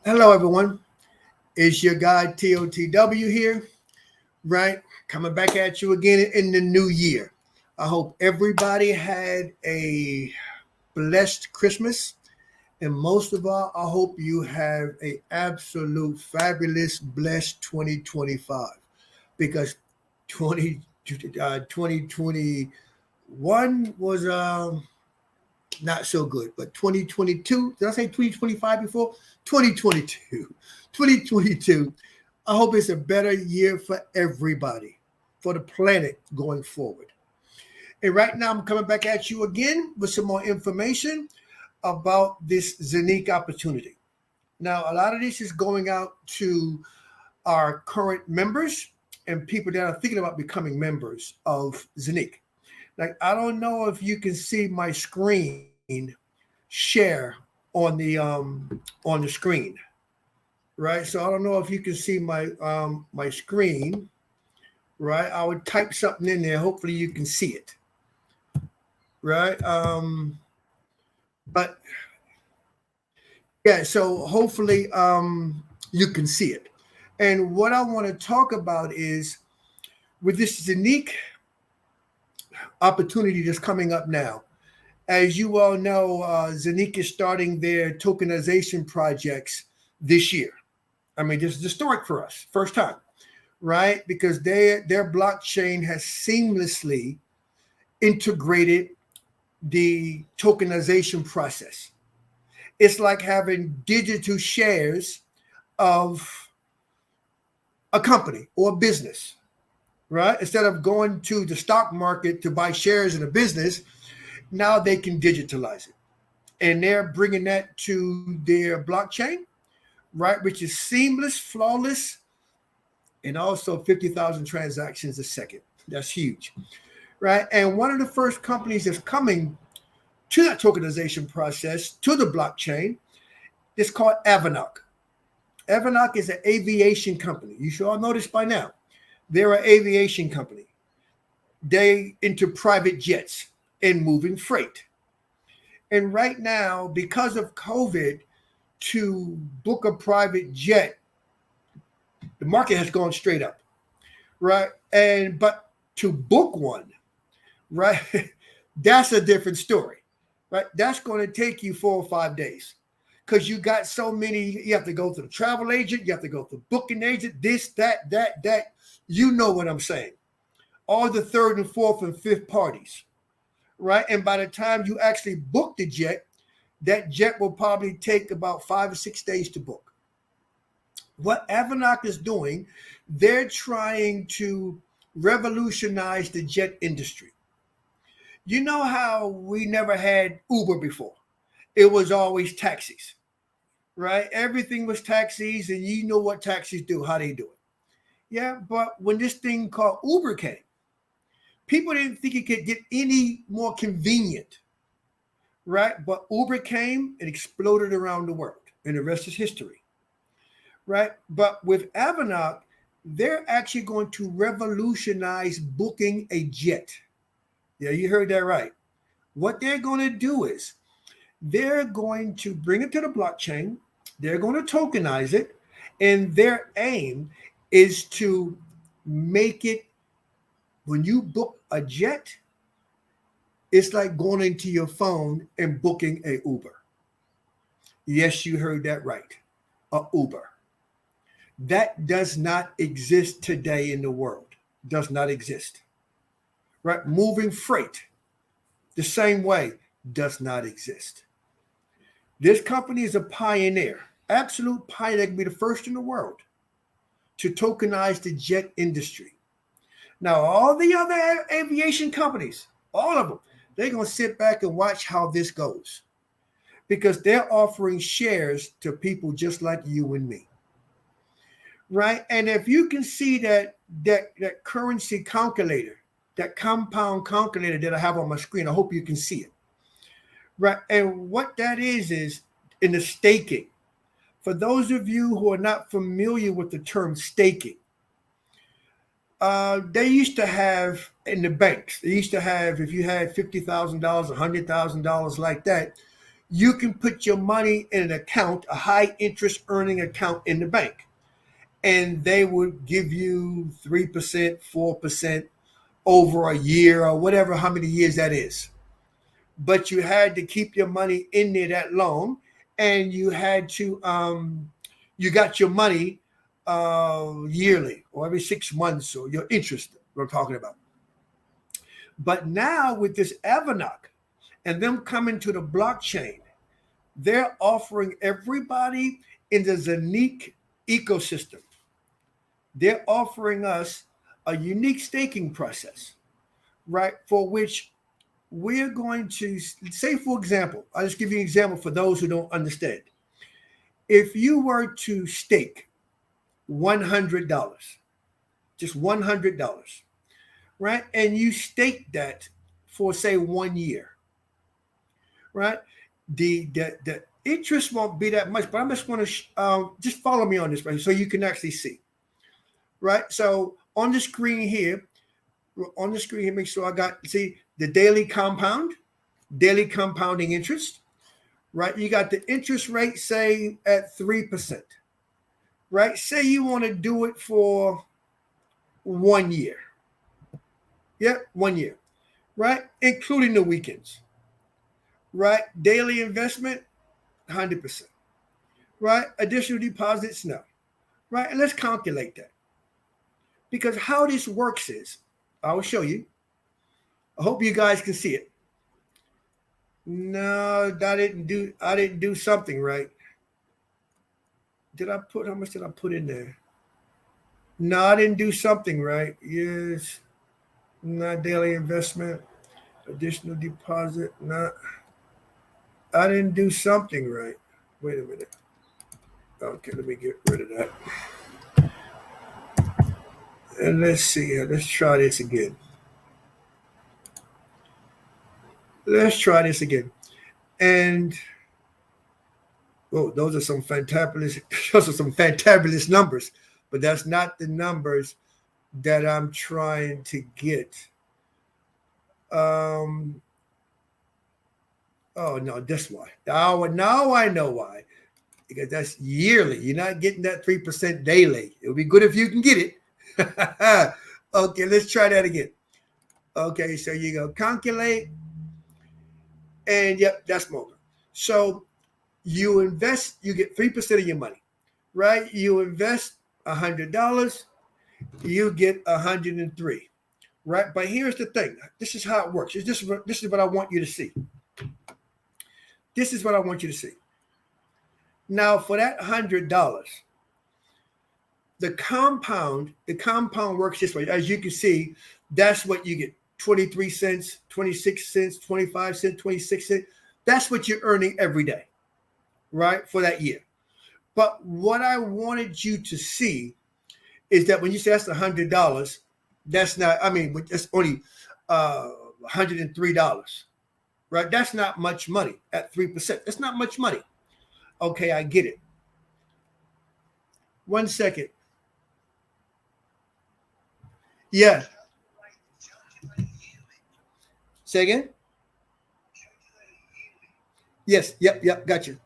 Hello, everyone. It's your guy TOTW here, right? Coming back at you again in the new year. I hope everybody had a blessed Christmas, and most of all, I hope you have a absolute fabulous, blessed 2025 because 2021 was not so good. But 2022, did I say 2025 before? 2022. 2022. I hope it's a better year for everybody, for the planet going forward. And right now, I'm coming back at you again with some more information about this Zeniq opportunity. Now, a lot of this is going out to our current members and people that are thinking about becoming members of Zeniq. Like, I don't know if you can see my screen share on the screen, right? So I don't know if you can see my screen, right? I would type something in there. Hopefully you can see it, right? But yeah, so hopefully you can see it. And what I want to talk about is with this unique opportunity that's coming up now. As you all know, Zeniq is starting their tokenization projects this year. I mean, this is historic for us, first time, right? Because their blockchain has seamlessly integrated the tokenization process. It's like having digital shares of a company or a business, right? Instead of going to the stock market to buy shares in a business, now they can digitalize it. And they're bringing that to their blockchain, right? Which is seamless, flawless, and also 50,000 transactions a second. That's huge, right? And one of the first companies that's coming to that tokenization process, to the blockchain, is called Avinoc. Avinoc is an aviation company. You should all know this by now. They're an aviation company. They into private jets and moving freight. And right now, because of COVID, to book a private jet, the market has gone straight up, right? And but to book one, right, that's a different story, right? That's going to take you 4 or 5 days because you got so many. You have to go to the travel agent, you have to go to the booking agent, this, that. You know what I'm saying? All the third and fourth and fifth parties, right? And by the time you actually book the jet, that jet will probably take about 5 or 6 days to book. What Avinoc is doing, they're trying to revolutionize the jet industry. You know how we never had Uber before? It was always taxis, right? Everything was taxis, and you know what taxis do, how they do it. Yeah, but when this thing called Uber came, people didn't think it could get any more convenient, right? But Uber came and exploded around the world, and the rest is history, right? But with Avinoc, they're actually going to revolutionize booking a jet. Yeah, you heard that right. What they're going to do is they're going to bring it to the blockchain, they're going to tokenize it, and their aim is to make it when you book a jet, it's like going into your phone and booking a Uber. Yes, you heard that right. A Uber. That does not exist today in the world. Does not exist. Right? Moving freight, the same way, does not exist. This company is a pioneer, absolute pioneer. They can be the first in the world to tokenize the jet industry. Now, all the other aviation companies, all of them, they're going to sit back and watch how this goes because they're offering shares to people just like you and me. Right? And if you can see that currency calculator, that compound calculator that I have on my screen, I hope you can see it. Right? And what that is in the staking. For those of you who are not familiar with the term staking, they used to have in the banks, they used to have, if you had $50,000, $100,000 like that, you can put your money in an account, a high interest earning account in the bank, and they would give you 3%, 4% over a year or whatever, how many years that is. But you had to keep your money in there that long, and you had to you got your money yearly or every 6 months, or your interest we're talking about. But now with this Avinoc and them coming to the blockchain, they're offering everybody in the Zeniq ecosystem, they're offering us a unique staking process, right? For which we're going to say, for example, I'll just give you an example for those who don't understand. If you were to stake $100, just $100, right? And you stake that for, say, 1 year, right? The interest won't be that much, but I just want to just follow me on this, right? So you can actually see, right? So on the screen here, make sure I got, see the daily compounding interest, right? You got the interest rate, say at 3%, right? Say you want to do it for 1 year. Yeah, 1 year, right? Including the weekends, right? Daily investment, 100%, right? Additional deposits, no, right? And let's calculate that. Because how this works is, I will show you. I hope you guys can see it. No, I didn't do something right. How much did I put in there? No, I didn't do something right. Yes. Not daily investment. Additional deposit. Not. I didn't do something right. Wait a minute. Okay, let me get rid of that. And let's see. Let's try this again. And those are some fantabulous numbers, but that's not the numbers that I'm trying to get. Oh no, that's why. Now I know why. Because that's yearly. You're not getting that 3% daily. It would be good if you can get it. Okay, let's try that again. Okay, so you go calculate. And yep, that's moment. So you invest, you get 3% of your money, right? You invest $100, you get 103, right? But here's the thing. This is how it works. This is what I want you to see. This is what I want you to see. Now, for that $100, the compound works this way. As you can see, that's what you get. 23 cents, 26 cents, 25 cents, 26 cents. That's what you're earning every day, right? For that year. But what I wanted you to see is that when you say that's $100, that's not, that's only $103, right? That's not much money at 3%. That's not much money. Okay, I get it. 1 second. Yeah. Say again? Yes. Yep. Got you.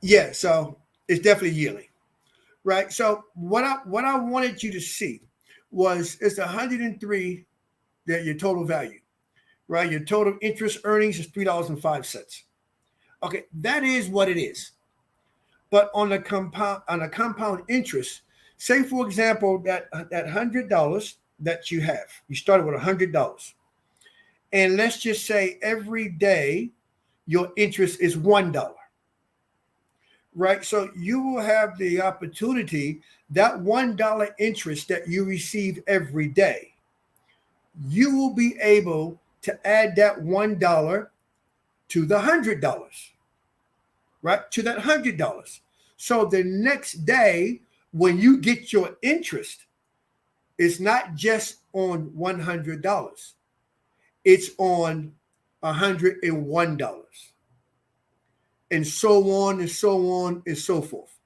Yeah. So it's definitely yearly, right? So what I wanted you to see was it's 103 that your total value, right? Your total interest earnings is $3.05. Okay, that is what it is. But on a compound interest, say for example that $100 that you have, you started with $100, and let's just say every day your interest is $1, right? So you will have the opportunity that $1 interest that you receive every day, you will be able to add that $1 to the $100, right? To that $100. So the next day when you get your interest, it's not just on $100. It's on $101. And so on and so on and so forth.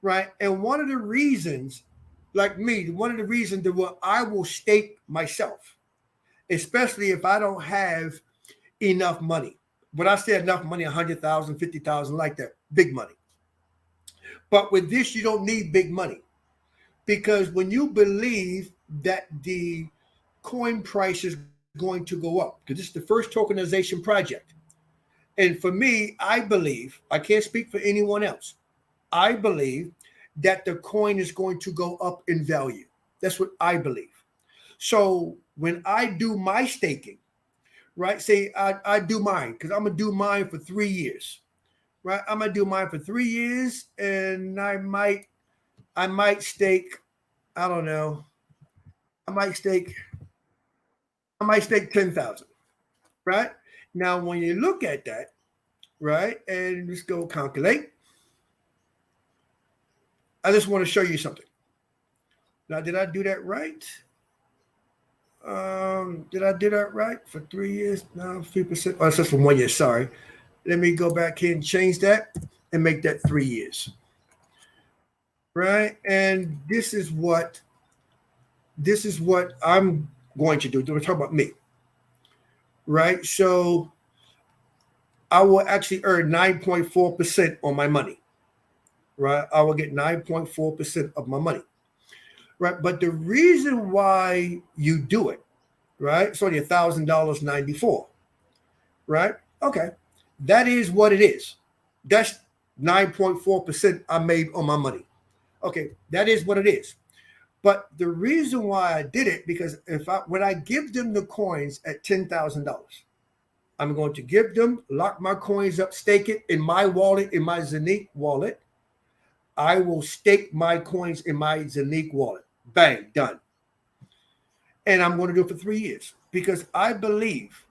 Right? And one of the reasons, like me, that I will stake myself, especially if I don't have enough money. When I say enough money, 100,000, 50,000, like that, big money. But with this, you don't need big money, because when you believe that the coin price is going to go up, because this is the first tokenization project. And for me, I believe, I can't speak for anyone else, I believe that the coin is going to go up in value. That's what I believe. So when I do my staking, right, say I do mine, because I'm going to do mine for 3 years, right? I'm going to do mine for 3 years, and I might stake, I don't know, I might stake 10,000, right? Now, when you look at that, right, and let's go calculate, I just want to show you something. Now, did I do that right? Did I do that right for 3 years? No, 3%. Oh, it's just for 1 year. Sorry. Let me go back here and change that and make that 3 years. Right? And this is what I'm going to do. We're talking about me. Right? So I will actually earn 9.4% on my money. Right? I will get 9.4% of my money. Right? But the reason why you do it, right? It's only $1,000.94. Right? Okay. That is what it is. That's 9.4% I made on my money. Okay, that is what it is. But the reason why I did it, because when I give them the coins at $10,000, I'm going to give them, lock my coins up, stake it in my wallet, in my Zeniq wallet. I will stake my coins in my Zeniq wallet. Bang, done. And I'm going to do it for 3 years, because I believe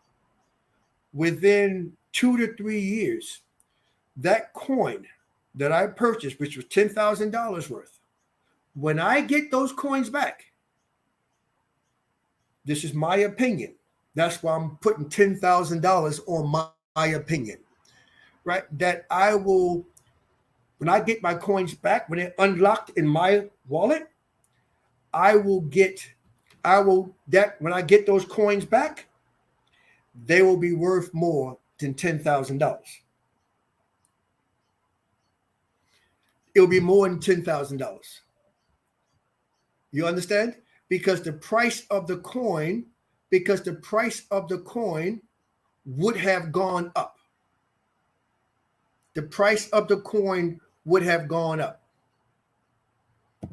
within 2 to 3 years, that coin that I purchased, which was $10,000 worth, when I get those coins back, this is my opinion. That's why I'm putting $10,000 on my opinion, right? That I will, when I get my coins back, when they're unlocked in my wallet, when I get those coins back, they will be worth more than $10,000. It'll be more than $10,000. You understand? Because the price of the coin would have gone up. The price of the coin would have gone up.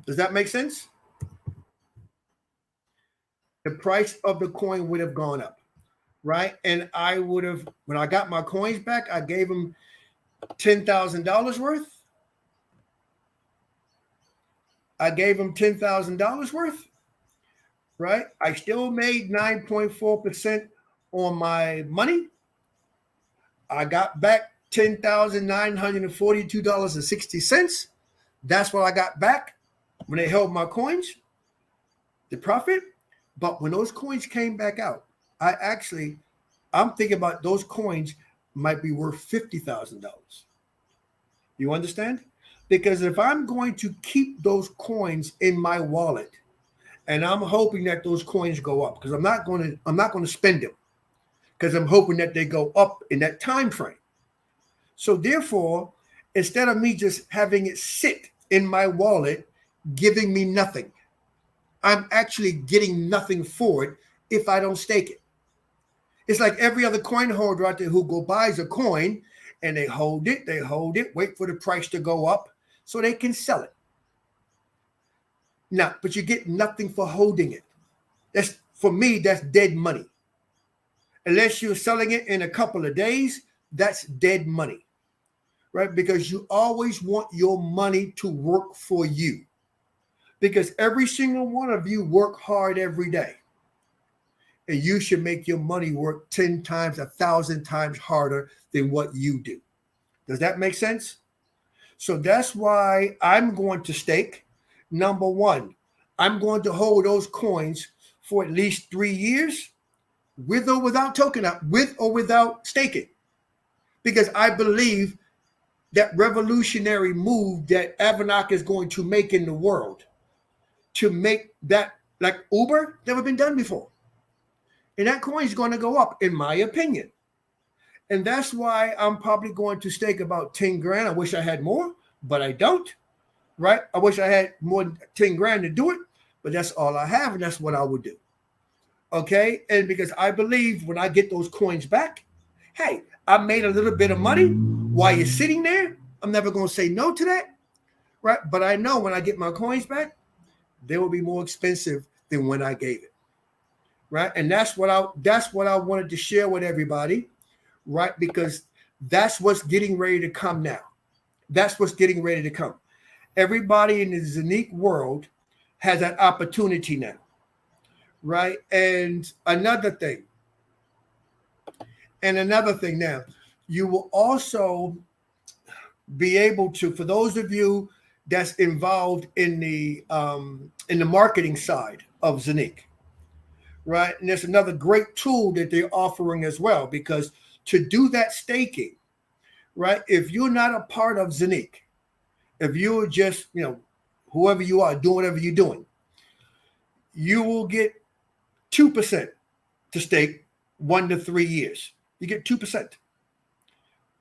Does that make sense? The price of the coin would have gone up, right? And I would have, when I got my coins back, I gave them $10,000 worth. I gave them $10,000 worth, right? I still made 9.4% on my money. I got back $10,942.60. That's what I got back when they held my coins, the profit. But when those coins came back out, I'm thinking about those coins might be worth $50,000. You understand? Because if I'm going to keep those coins in my wallet, and I'm hoping that those coins go up, because I'm not going to spend them, because I'm hoping that they go up in that time frame. So therefore, instead of me just having it sit in my wallet, giving me nothing, I'm actually getting nothing for it if I don't stake it. It's like every other coin holder out there who buys a coin and they hold it, wait for the price to go up so they can sell it. Now, but you get nothing for holding it. For me, that's dead money. Unless you're selling it in a couple of days, that's dead money, right? Because you always want your money to work for you. Because every single one of you work hard every day. And you should make your money work 10 times, 1,000 times harder than what you do. Does that make sense? So that's why I'm going to stake. Number one, I'm going to hold those coins for at least 3 years, with or without with or without staking. Because I believe that revolutionary move that Avinoc is going to make in the world, to make that like Uber, never been done before. And that coin is going to go up, in my opinion. And that's why I'm probably going to stake about 10 grand. I wish I had more, but I don't, right? I wish I had more than 10 grand to do it, but that's all I have, and that's what I would do. Okay? And because I believe when I get those coins back, hey, I made a little bit of money while you're sitting there. I'm never going to say no to that, right? But I know when I get my coins back, they will be more expensive than when I gave it, right? And that's what I wanted to share with everybody, right? Because that's what's getting ready to come now. That's what's getting ready to come. Everybody in the Zeniq world has that opportunity now, right? And another thing now, you will also be able to, for those of you that's involved in the marketing side of Zeniq, right? And there's another great tool that they're offering as well, because to do that staking, right? If you're not a part of Zeniq, if you're just, whoever you are, doing whatever you're doing, you will get 2% to stake 1 to 3 years. You get 2%.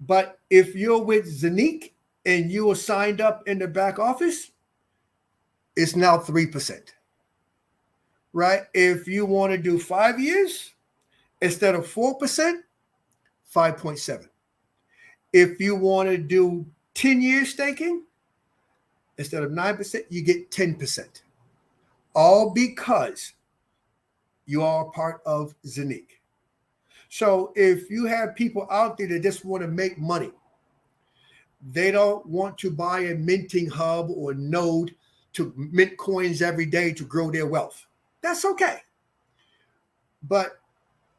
But if you're with Zeniq and you are signed up in the back office, it's now 3%. Right? If you want to do 5 years, instead of 4%, 5.7. If you want to do 10 years staking, instead of 9%, you get 10%. All because you are a part of Zeniq. So if you have people out there that just want to make money, they don't want to buy a minting hub or node to mint coins every day to grow their wealth. That's okay. But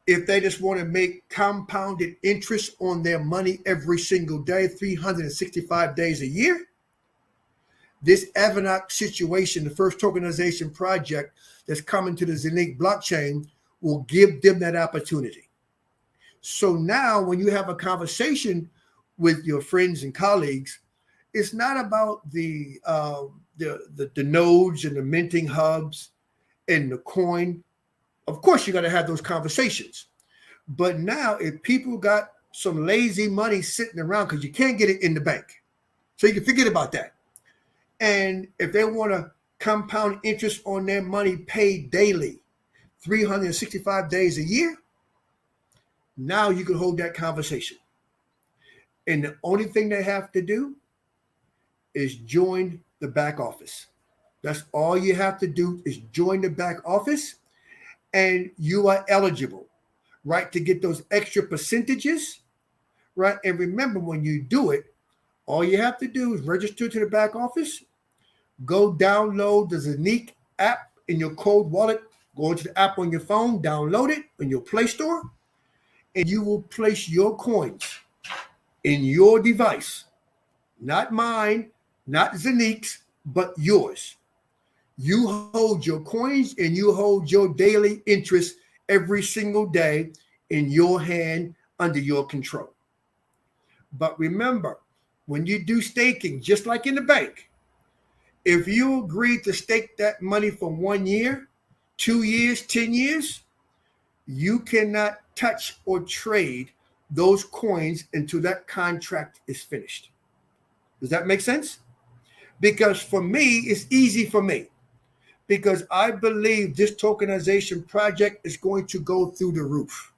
if they just want to make compounded interest on their money every single day, 365 days a year, this Avinoc situation, the first tokenization project that's coming to the Zeniq blockchain, will give them that opportunity. So now when you have a conversation with your friends and colleagues, it's not about the nodes and the minting hubs and the coin. Of course, you got to have those conversations. But now if people got some lazy money sitting around, because you can't get it in the bank, so you can forget about that. And if they want to compound interest on their money paid daily, 365 days a year, now you can hold that conversation. And the only thing they have to do is join the back office. That's all you have to do is join the back office, and you are eligible, right, to get those extra percentages, right? And remember, when you do it, all you have to do is register to the back office, go download the Zeniq app in your cold wallet, go into the app on your phone, download it in your Play Store, and you will place your coins in your device, not mine, not Zeniq's, but yours. You hold your coins and you hold your daily interest every single day in your hand under your control. But remember, when you do staking, just like in the bank, if you agree to stake that money for 1 year, 2 years, 10 years, you cannot touch or trade those coins until that contract is finished. Does that make sense? Because for me, it's easy for me, because I believe this tokenization project is going to go through the roof.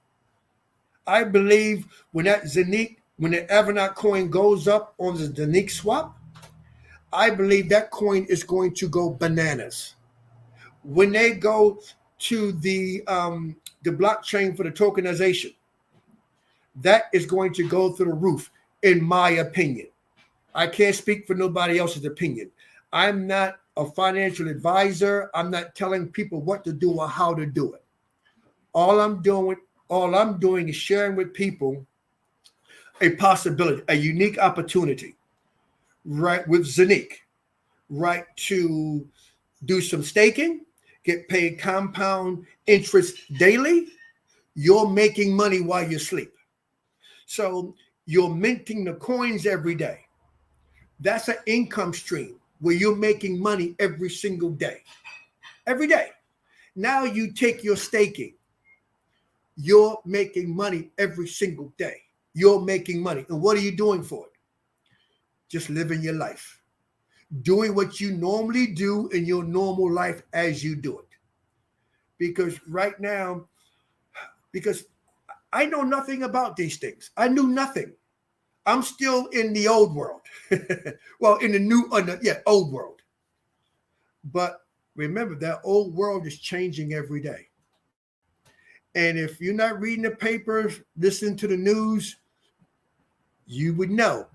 I believe when that Zeniq, when the Avinoc coin goes up on the Zeniq swap, I believe that coin is going to go bananas. When they go to the blockchain for the tokenization, that is going to go through the roof, in my opinion. I can't speak for nobody else's opinion. I'm not a financial advisor. I'm not telling people what to do or how to do it. All I'm doing is sharing with people a possibility, a unique opportunity, right, with Zeniq, right, to do some staking, get paid compound interest daily. You're making money while you sleep. So you're minting the coins every day. That's an income stream where you're making money every single day. Every day. Now you take your staking. You're making money every single day. you're making money. And what are you doing for it? Just living your life, doing what you normally do in your normal life as you do it. Because right now, because I know nothing about these things. I knew nothing. I'm still in the old world. Well, in the old world. But remember, that old world is changing every day. And if you're not reading the papers, listening to the news, you would know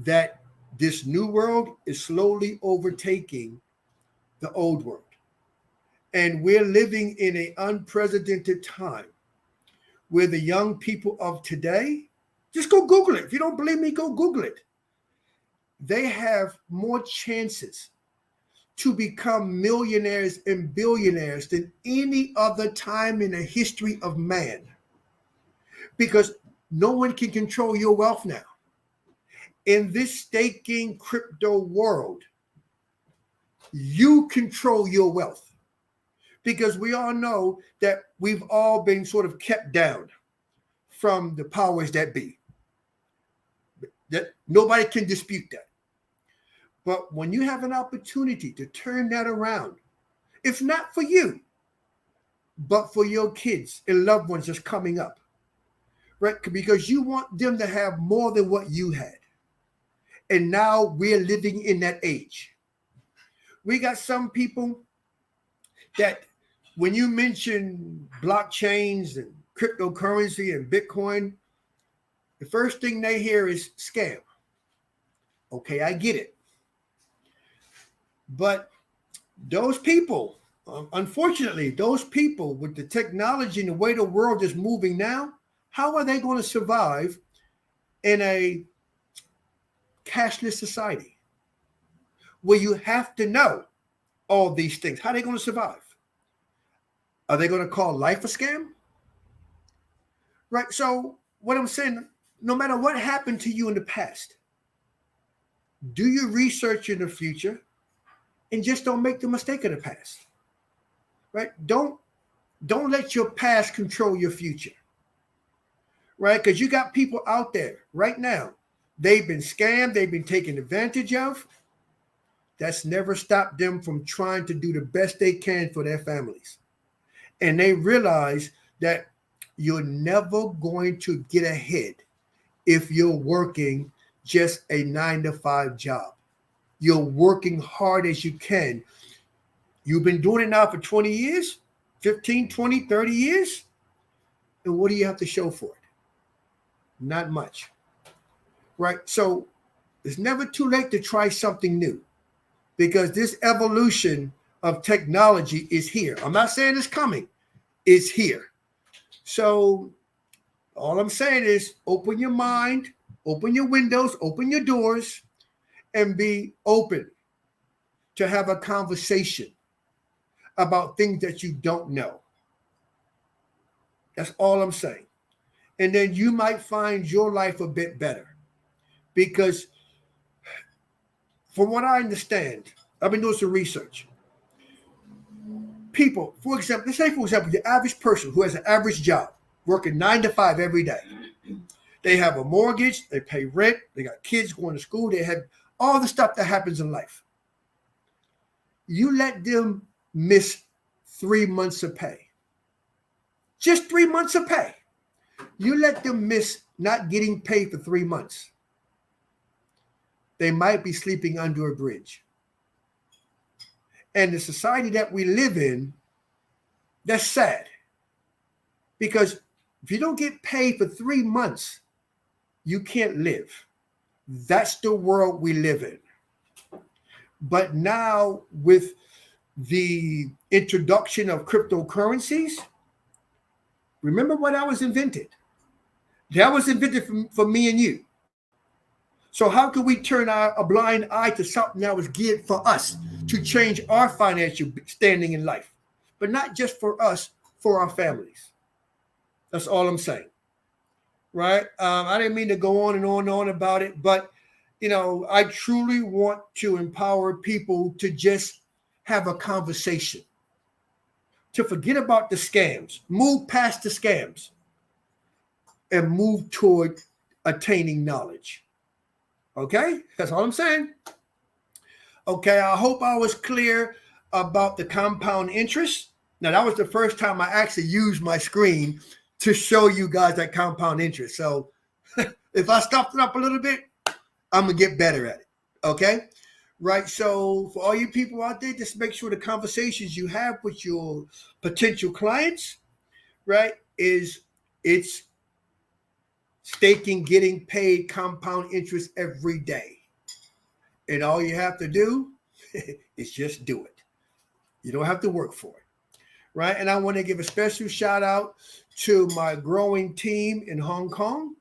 that this new world is slowly overtaking the old world. And we're living in an unprecedented time where the young people of today, just go Google it. If you don't believe me, go Google it. They have more chances to become millionaires and billionaires than any other time in the history of man. Because no one can control your wealth now. In this staking crypto world, you control your wealth. Because we all know that we've all been sort of kept down from the powers that be. That nobody can dispute that. But when you have an opportunity to turn that around, if not for you, but for your kids and loved ones that's coming up, right? Because you want them to have more than what you had. And now we're living in that age. We got some people that when you mention blockchains and cryptocurrency and Bitcoin, the first thing they hear is scam. Okay, I get it. But those people, unfortunately, those people with the technology and the way the world is moving now, how are they going to survive in a cashless society where you have to know all these things? How are they going to survive? Are they going to call life a scam? Right. So what I'm saying, no matter what happened to you in the past, do your research in the future and just don't make the mistake of the past. Right. Don't let your past control your future. Right. Because you got people out there right now. They've been scammed. They've been taken advantage of. That's never stopped them from trying to do the best they can for their families. And they realize that you're never going to get ahead if you're working just a 9-to-5 job. You're working hard as you can. You've been doing it now for 20 years, 15, 20, 30 years. And what do you have to show for it? Not much. Right? So it's never too late to try something new because this evolution of technology is here. I'm not saying it's coming. It's here. So all I'm saying is open your mind, open your windows, open your doors, and be open to have a conversation about things that you don't know. That's all I'm saying. And then you might find your life a bit better. Because from what I understand, I've been doing some research. People, for example, let's say, for example, the average person who has an average job, working 9 to 5 every day. They have a mortgage, they pay rent, they got kids going to school, they have all the stuff that happens in life. You let them miss 3 months of pay. Just 3 months of pay. You let them miss not getting paid for 3 months. They might be sleeping under a bridge. And the society that we live in, that's sad. Because if you don't get paid for 3 months, you can't live. That's the world we live in. But now with the introduction of cryptocurrencies, remember what I was invented. That was invented for me and you. So how can we turn a blind eye to something that was geared for us to change our financial standing in life, but not just for us, for our families? That's all I'm saying, right? I didn't mean to go on and on and on about it, but I truly want to empower people to just have a conversation, to forget about the scams, move past the scams, and move toward attaining knowledge. Okay, that's all I'm saying. Okay, I hope I was clear about the compound interest. Now, that was the first time I actually used my screen to show you guys that compound interest. So if I stopped it up a little bit, I'm going to get better at it. Okay? Right. So for all you people out there, just make sure the conversations you have with your potential clients, right, is it's staking getting paid compound interest every day. And all you have to do is just do it. You don't have to work for it. Right. And I want to give a special shout out to my growing team in Hong Kong.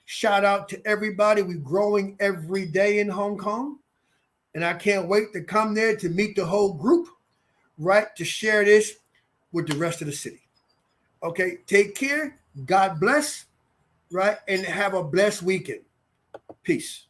Shout out to everybody. We're growing every day in Hong Kong. And I can't wait to come there to meet the whole group, right, to share this with the rest of the city. Okay, take care. God bless, right, and have a blessed weekend. Peace.